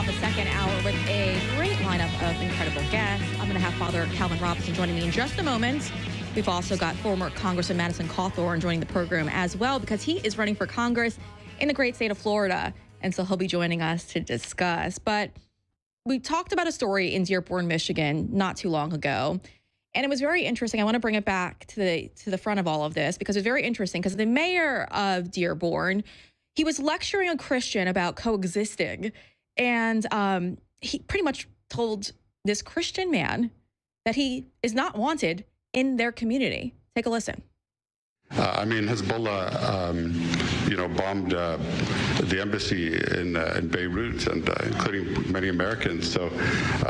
off the second hour with a great lineup of incredible guests. I'm going to have Father Calvin Robinson joining me in just a moment. We've also got former Congressman Madison Cawthorn joining the program as well because he is running for Congress in the great state of Florida. And so he'll be joining us to discuss. But we talked about a story in Dearborn, Michigan not too long ago. And it was very interesting. I want to bring it back to the front of all of this because it's very interesting because the mayor of Dearborn, he was lecturing a Christian about coexisting. And he pretty much told this Christian man that he is not wanted in their community. Take a listen. Hezbollah, bombed the embassy in Beirut, and including many Americans. So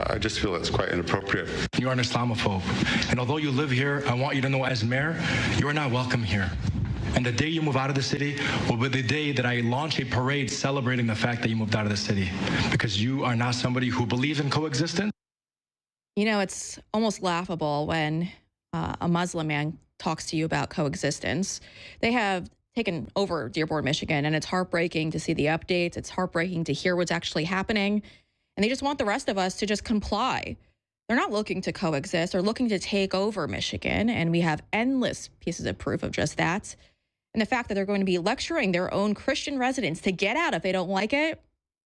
I just feel it's quite inappropriate. You are an Islamophobe, and although you live here, I want you to know as mayor, you are not welcome here. And the day you move out of the city will be the day that I launch a parade celebrating the fact that you moved out of the city, because you are not somebody who believes in coexistence. You know, it's almost laughable when a Muslim man talks to you about coexistence. They have taken over Dearborn, Michigan, and it's heartbreaking to see the updates. It's heartbreaking to hear what's actually happening. And they just want the rest of us to just comply. They're not looking to coexist. They're looking to take over Michigan. And we have endless pieces of proof of just that. And the fact that they're going to be lecturing their own Christian residents to get out if they don't like it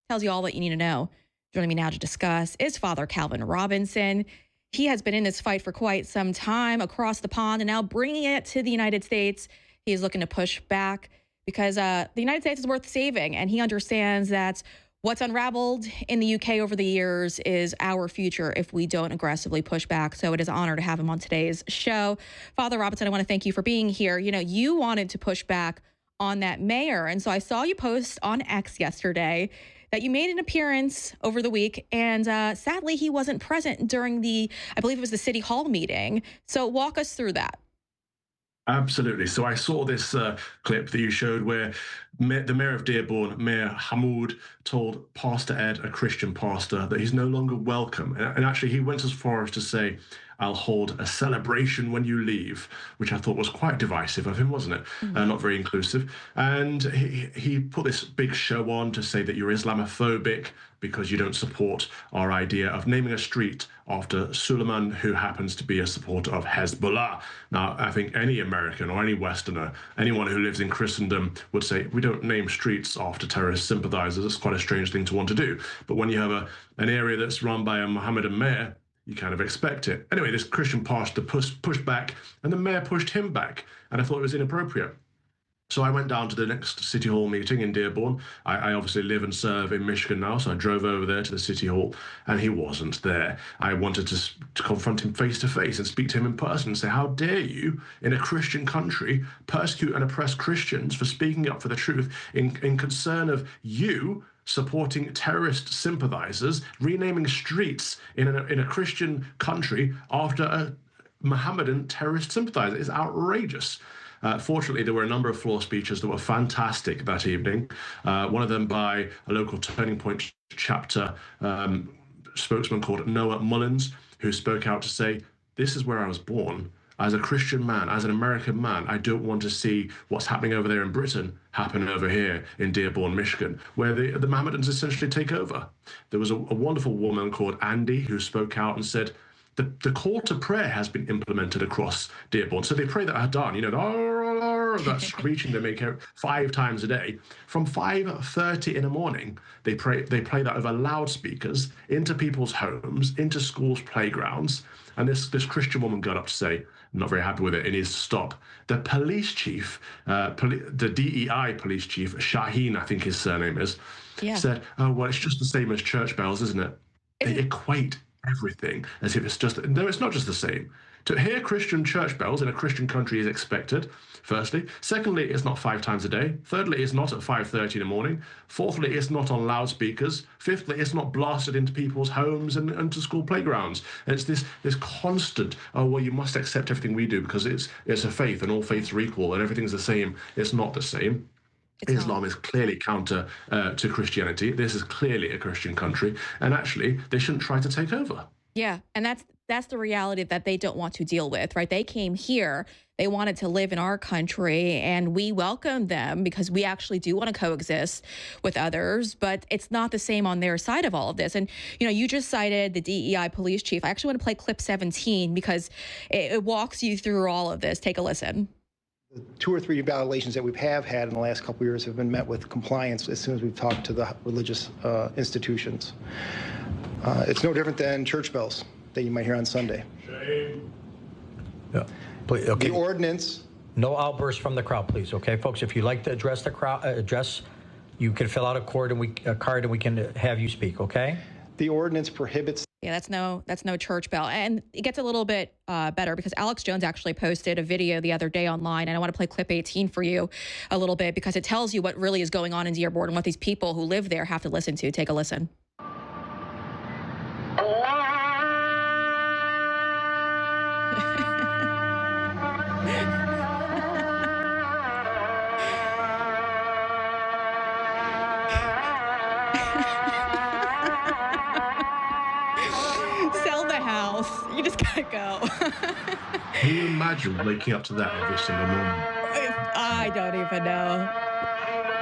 tells you all that you need to know. Joining me now to discuss is Father Calvin Robinson. He has been in this fight for quite some time across the pond and now bringing it to the United States. He is looking to push back because the United States is worth saving. And he understands that what's unraveled in the UK over the years is our future if we don't aggressively push back. So it is an honor to have him on today's show. Father Robinson, I want to thank you for being here. You know, you wanted to push back on that mayor. And so I saw you post on X yesterday that you made an appearance over the week, and sadly, he wasn't present during I believe it was the City Hall meeting. So walk us through that. Absolutely. So I saw this clip that you showed where the mayor of Dearborn, Mayor Hamoud, told Pastor Ed, a Christian pastor, that he's no longer welcome. And actually, he went as far as to say, "I'll hold a celebration when you leave," which I thought was quite divisive of him, wasn't it? Mm-hmm. Not very inclusive. And he put this big show on to say that you're Islamophobic because you don't support our idea of naming a street after Suleiman, who happens to be a supporter of Hezbollah. Now, I think any American or any Westerner, anyone who lives in Christendom would say, we don't name streets after terrorist sympathizers. It's quite a strange thing to want to do. But when you have an area that's run by a Mohammedan mayor, you kind of expect it. Anyway, this Christian pastor pushed back, and the mayor pushed him back, and I thought it was inappropriate. So I went down to the next City Hall meeting in Dearborn. I obviously live and serve in Michigan now, so I drove over there to the City Hall, and he wasn't there. I wanted to confront him face to face and speak to him in person and say, how dare you, in a Christian country, persecute and oppress Christians for speaking up for the truth in concern of you supporting terrorist sympathizers, renaming streets in a Christian country after a Mohammedan terrorist sympathizer. It's outrageous. Fortunately, there were a number of floor speeches that were fantastic that evening. One of them by a local Turning Point chapter spokesman called Noah Mullins, who spoke out to say, this is where I was born. As a Christian man, as an American man, I don't want to see what's happening over there in Britain happen over here in Dearborn, Michigan, where the Mohammedans essentially take over. There was a wonderful woman called Andy who spoke out and said, the call to prayer has been implemented across Dearborn. So they pray that Hadan, that screeching they make 5 times a day. From 5:30 in the morning, they play that over loudspeakers into people's homes, into schools' playgrounds. And this Christian woman got up to say, I'm not very happy with it, it needs to stop. The police chief, the DEI police chief, Shaheen, I think his surname is, said, oh, well, it's just the same as church bells, isn't it? They equate everything as if it's just, no, it's not just the same. To hear Christian church bells in a Christian country is expected, firstly. Secondly, it's not 5 times a day. Thirdly, it's not at 5:30 in the morning. Fourthly, it's not on loudspeakers. Fifthly, it's not blasted into people's homes and into school playgrounds. And it's this constant, oh, well, you must accept everything we do because it's a faith and all faiths are equal and everything's the same. It's not the same. Islam is clearly counter to Christianity. This is clearly a Christian country. And actually, they shouldn't try to take over. Yeah, and that's that's the reality that they don't want to deal with, right? They came here, they wanted to live in our country, and we welcome them because we actually do want to coexist with others, but it's not the same on their side of all of this. And, you just cited the DEI police chief. I actually want to play clip 17 because it walks you through all of this. Take a listen. The 2 or 3 evaluations that we have had in the last couple of years have been met with compliance as soon as we've talked to the religious institutions. It's no different than church bells that you might hear on Sunday. Shame. Yeah. Please, okay. The ordinance. No outbursts from the crowd, please. Okay, folks. If you'd like to address the crowd, you can fill out a card and we can have you speak. Okay. The ordinance prohibits. Yeah, that's no church bell. And it gets a little bit better because Alex Jones actually posted a video the other day online, and I want to play clip 18 for you a little bit because it tells you what really is going on in Dearborn and what these people who live there have to listen to. Take a listen. Sell the house. You just gotta go. Can you imagine waking up to that every single morning? I don't even know.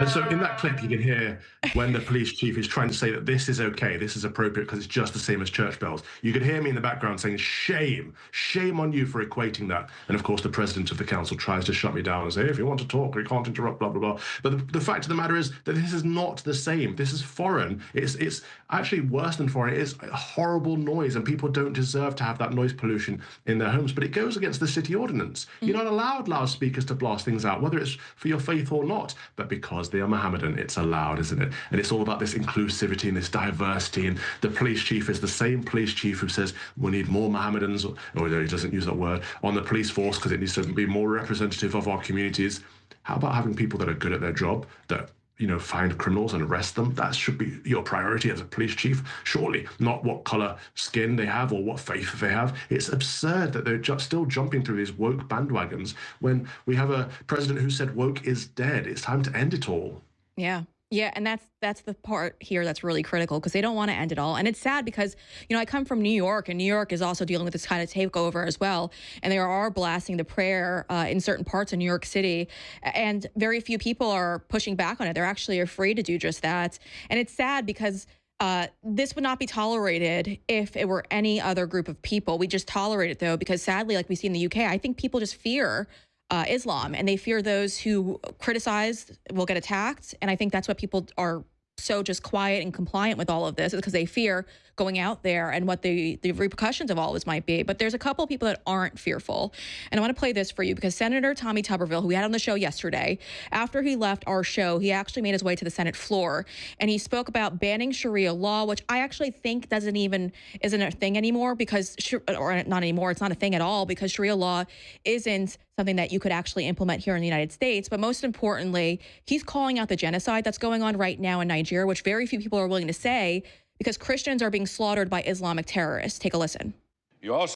And so in that clip, you can hear when the police chief is trying to say that this is okay, this is appropriate because it's just the same as church bells. You could hear me in the background saying, shame on you for equating that. And of course, the president of the council tries to shut me down and say, if you want to talk, you can't interrupt, blah, blah, blah. But the fact of the matter is that this is not the same. This is foreign. It's actually worse than foreign. It is a horrible noise, and people don't deserve to have that noise pollution in their homes. But it goes against the city ordinance. You're not allowed loudspeakers to blast things out, whether it's for your faith or not. But because they are Mohammedan, it's allowed, isn't it? And it's all about this inclusivity and this diversity. And the police chief is the same police chief who says we need more Mohammedans, or he doesn't use that word, on the police force because it needs to be more representative of our communities. How about having people that are good at their job, that find criminals and arrest them? That should be your priority as a police chief, surely, not what color skin they have or what faith they have. It's absurd that they're still jumping through these woke bandwagons when we have a president who said woke is dead. It's time to end it all. Yeah, and that's the part here that's really critical because they don't want to end it all. And it's sad because, I come from New York, and New York is also dealing with this kind of takeover as well. And they are blasting the prayer in certain parts of New York City. And very few people are pushing back on it. They're actually afraid to do just that. And it's sad because this would not be tolerated if it were any other group of people. We just tolerate it, though, because sadly, like we see in the UK, I think people just fear Islam, and they fear those who criticize will get attacked. And I think that's what people are so just quiet and compliant with all of this, is because they fear going out there and what the repercussions of all of this might be. But there's a couple of people that aren't fearful. And I want to play this for you because Senator Tommy Tuberville, who we had on the show yesterday, after he left our show, he actually made his way to the Senate floor, and he spoke about banning Sharia law, which I actually think isn't a thing anymore because, or not anymore, it's not a thing at all because Sharia law isn't something that you could actually implement here in the United States. But most importantly, he's calling out the genocide that's going on right now in Nigeria, which very few people are willing to say, because Christians are being slaughtered by Islamic terrorists. Take a listen. You also